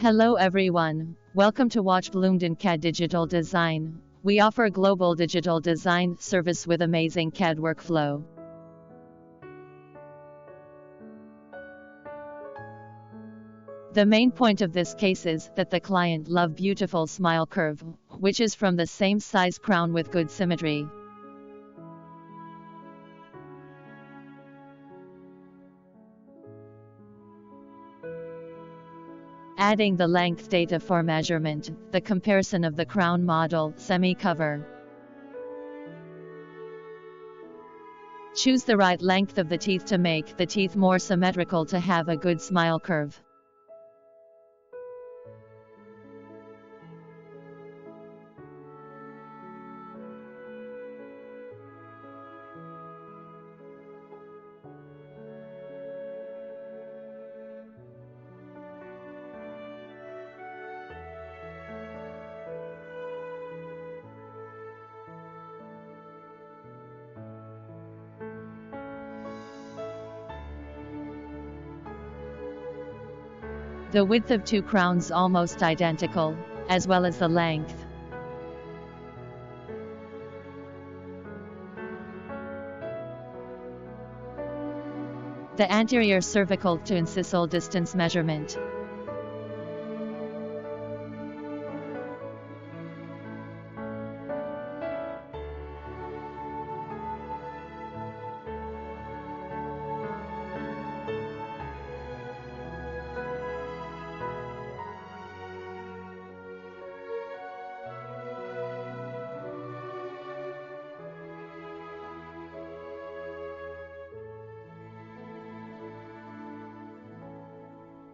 Hello everyone, welcome to watch Bloomden CAD Digital Design. We offer global digital design service with amazing CAD workflow. The main point of this case is that the client love beautiful smile curve, which is from the same size crown with good symmetry. Adding the length data for measurement, the comparison of the crown model, semi-cover. Choose the right length of the teeth to make the teeth more symmetrical to have a good smile curve. The width of two crowns almost identical, as well as the length. The anterior cervical to incisal distance measurement.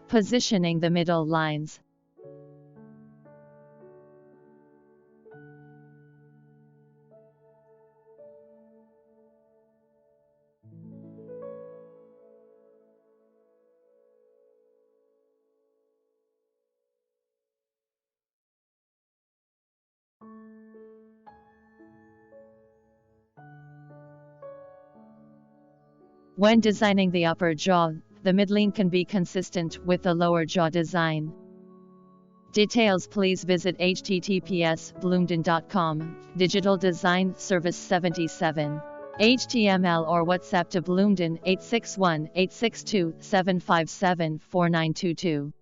Positioning the middle lines. When designing the upper jaw, the midline can be consistent with the lower jaw design. Details please visit https://bloomden.com, Digital Design Service 77. HTML or WhatsApp to Bloomden 861-862-757-4922.